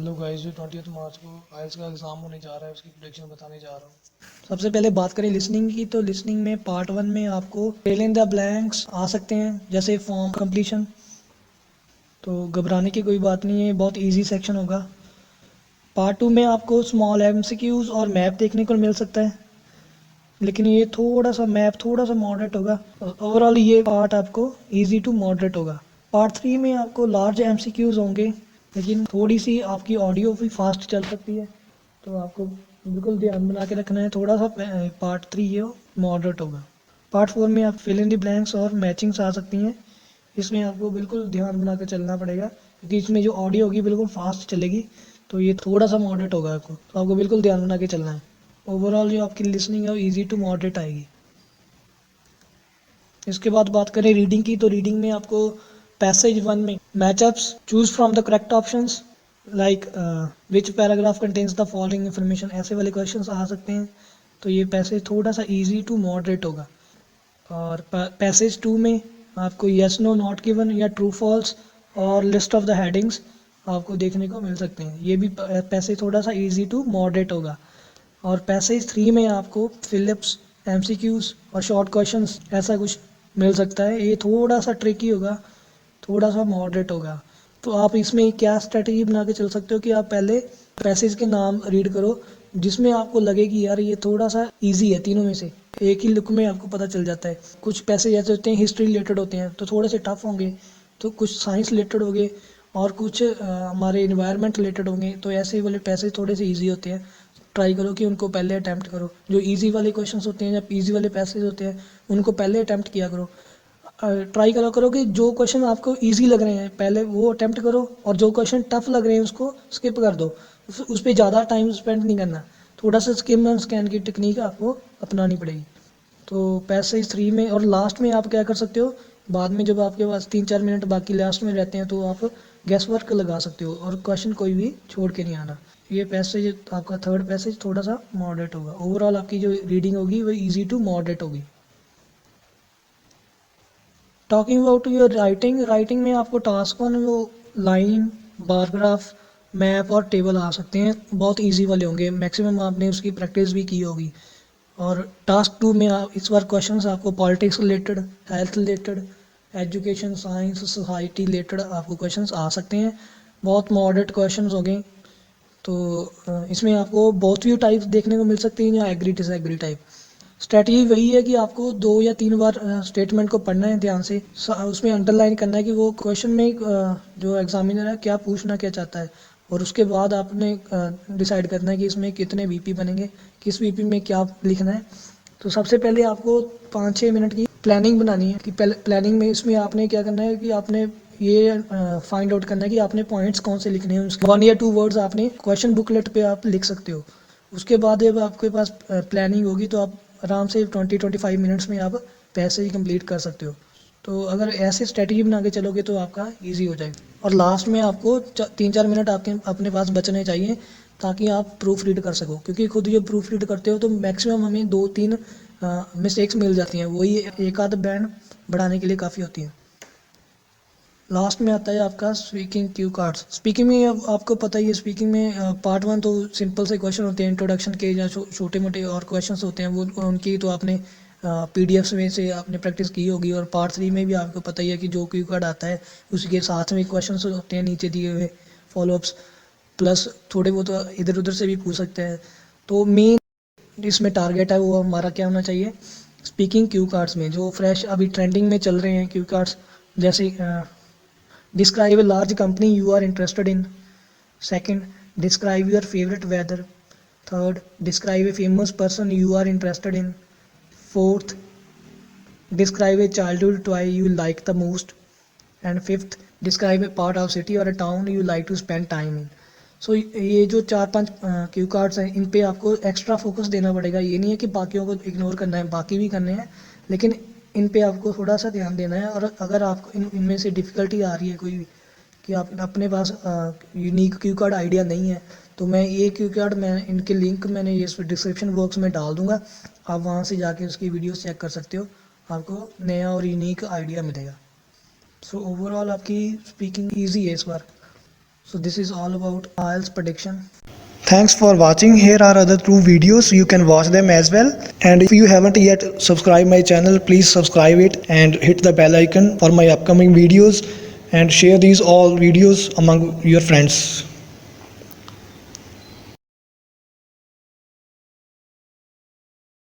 Hello guys, जो 20 मार्च को आइल्स का एग्ज़ाम होने जा रहा है उसकी प्रेडिक्शन बताने जा रहा हूँ। सबसे पहले बात करें लिसनिंग की, तो लिसनिंग में पार्ट 1 में आपको फिल इन द ब्लैंक्स आ सकते हैं, जैसे फॉर्म कंप्लीशन। तो घबराने की कोई बात नहीं है, बहुत इजी सेक्शन होगा। पार्ट 2 में आपको स्मॉल एमसीक्यूज और मैप देखने को मिल सकता है, लेकिन ये थोड़ा सा मैप थोड़ा सा मॉडरेट होगा। ओवरऑल ये पार्ट आपको इजी टू मॉडरेट होगा। पार्ट 3 में आपको लार्ज एमसीक्यूज होंगे, लेकिन थोड़ी सी आपकी ऑडियो भी फास्ट चल सकती है, तो आपको बिल्कुल ध्यान बना के रखना है। थोड़ा सा पार्ट 3 ये मॉडरेट होगा। पार्ट 4 में आप फिल इन द ब्लैंक्स और मैचिंग्स आ सकती हैं। इसमें आपको बिल्कुल ध्यान बना कर चलना पड़ेगा, क्योंकि इसमें जो ऑडियो होगी बिल्कुल फास्ट चलेगी, तो ये थोड़ा सा मॉडरेट होगा आपको, तो आपको बिल्कुल ध्यान बना के चलना है। ओवरऑल जो आपकी लिसनिंग है वो ईजी टू मॉडरेट आएगी। इसके बाद बात करें रीडिंग की, तो रीडिंग में आपको पैसेज 1 में matchups, choose from the correct options, like which paragraph contains the following information, ऐसे वाले क्वेश्चंस आ सकते हैं। तो ये पैसेज थोड़ा सा इजी टू मॉडरेट होगा। और पैसेज 2 में आपको यस नो नॉट गिवन या ट्रू फॉल्स और लिस्ट ऑफ द हेडिंग्स आपको देखने को मिल सकते हैं। ये भी पैसेज थोड़ा सा इजी टू मॉडरेट होगा। और पैसेज 3 में आपको फिलिप्स, एमसीक्यूज और शॉर्ट क्वेश्चंस ऐसा कुछ मिल सकता है। ये थोड़ा सा ट्रिकी होगा, थोड़ा सा मॉडरेट होगा। तो आप इसमें क्या स्ट्रेटजी बना के चल सकते हो कि आप पहले पैसेज के नाम रीड करो, जिसमें आपको लगे कि यार ये थोड़ा सा इजी है, तीनों में से एक ही लुक में आपको पता चल जाता है। कुछ पैसेज ऐसे होते हैं हिस्ट्री रिलेटेड होते हैं, तो थोड़े से टफ होंगे, तो कुछ साइंस रिलेटेड होंगे, और कुछ हमारे इन्वायरमेंट रिलेटेड होंगे, तो ऐसे वाले पैसेज थोड़े से ईजी होते हैं। ट्राई करो कि उनको पहले अटैम्प्ट करो। जो इजी वाले क्वेश्चंस होते हैं या इजी वाले पैसेज होते हैं उनको पहले अटैम्प्ट किया करो। ट्राई करा करो कि जो क्वेश्चन आपको इजी लग रहे हैं पहले वो अटैम्प्ट करो, और जो क्वेश्चन टफ लग रहे हैं उसको स्किप कर दो। उस पर ज़्यादा टाइम स्पेंड नहीं करना, थोड़ा सा स्किम एंड स्कैन की टेक्निक आपको अपनानी पड़ेगी। तो पैसेज 3 में और लास्ट में आप क्या कर सकते हो, बाद में जब आपके पास 3-4 मिनट बाकी लास्ट में रहते हैं, तो आप गैस वर्क लगा सकते हो और क्वेश्चन कोई भी छोड़ के नहीं आना। ये पैसेज आपका थर्ड पैसेज थोड़ा सा मॉडरेट होगा। ओवरऑल आपकी जो रीडिंग होगी वो इजी टू मॉडरेट होगी। Talking about your writing, writing में आपको टास्क 1 वो लाइन, बारग्राफ, मैप और टेबल आ सकते हैं, बहुत इजी वाले होंगे, मैक्सिमम आपने उसकी प्रैक्टिस भी की होगी। और टास्क 2 में आप इस बार क्वेश्चंस आपको politics related, health related, education, science, society related आपको क्वेश्चंस आ सकते हैं। बहुत मॉडरेट क्वेश्चंस होंगे। तो इसमें आपको बोथ व्यू टाइप्स देखने को मिल सकती हैं या एग्री डिसएग्री टाइप। स्ट्रैटेजी वही है कि आपको 2 या 3 बार स्टेटमेंट को पढ़ना है ध्यान से, उसमें अंडरलाइन करना है कि वो क्वेश्चन में जो एग्जामिनर है क्या पूछना क्या चाहता है, और उसके बाद आपने डिसाइड करना है कि इसमें कितने वीपी बनेंगे, किस वीपी में क्या लिखना है। तो सबसे पहले आपको 5-6 मिनट की प्लानिंग बनानी है कि प्लानिंग में इसमें आपने क्या करना है कि आपने ये फाइंड आउट करना है कि आपने पॉइंट्स कौन से लिखने हैं। उसके 1 या 2 वर्ड्स आपने क्वेश्चन बुकलेट पे आप लिख सकते हो। उसके बाद जब आपके पास प्लानिंग होगी तो आप आराम से 20-25 मिनट्स में आप पैसेज कंप्लीट कर सकते हो। तो अगर ऐसे स्ट्रेटजी बना के चलोगे तो आपका इजी हो जाएगा। और लास्ट में आपको 3-4 मिनट आपके अपने पास बचने चाहिए, ताकि आप प्रूफ रीड कर सको, क्योंकि खुद जब प्रूफ रीड करते हो तो मैक्सिमम हमें 2-3 मिस्टेक्स मिल जाती हैं, वही एक आध बैंड बढ़ाने के लिए काफ़ी होती हैं। लास्ट में आता है आपका स्पीकिंग क्यू कार्ड्स। स्पीकिंग में अब आपको पता ही है, स्पीकिंग में पार्ट 1 तो सिंपल से क्वेश्चन होते हैं इंट्रोडक्शन के, या छोटे मोटे और क्वेश्चंस होते हैं, वो उनकी तो आपने पीडीएफ्स में से आपने प्रैक्टिस की होगी। और पार्ट 3 में भी आपको पता ही है कि जो क्यू कार्ड आता है उसके साथ में क्वेश्चंस होते हैं नीचे दिए हुए, फॉलोअप्स, प्लस थोड़े बहुत तो इधर उधर से भी पूछ सकते हैं। तो मेन इसमें टारगेट है वो हमारा क्या होना चाहिए, स्पीकिंग क्यू कार्ड्स में जो फ्रेश अभी ट्रेंडिंग में चल रहे हैं क्यू कार्ड्स, जैसे describe a large company you are interested in. Second, describe your favorite weather. Third, describe a famous person you are interested in. Fourth, describe a childhood toy you like the most. And fifth, describe a part of city or a town you like to spend time in. सो ये जो 4-5 cue cards हैं, इन पे आपको extra focus देना पड़ेगा। ये नहीं है कि बाकियों को इग्नोर करना है, बाकी भी करने हैं, लेकिन इन पे आपको थोड़ा सा ध्यान देना है। और अगर आपको इनमें से डिफ़िकल्टी आ रही है कोई भी, कि आप अपने पास यूनिक क्यू कार्ड आइडिया नहीं है, तो मैं ये क्यू कार्ड, मैं इनके लिंक मैंने ये डिस्क्रिप्शन बॉक्स में डाल दूँगा, आप वहाँ से जाके उसकी वीडियोस चेक कर सकते हो, आपको नया और यूनिक आइडिया मिलेगा। सो ओवरऑल आपकी स्पीकिंग ईजी है इस बार। So this is all about IELTS prediction. Thanks for watching. Here are other 2 videos. You can watch them as well. And if you haven't yet subscribed my channel, please subscribe it and hit the bell icon for my upcoming videos, and share these all videos among your friends.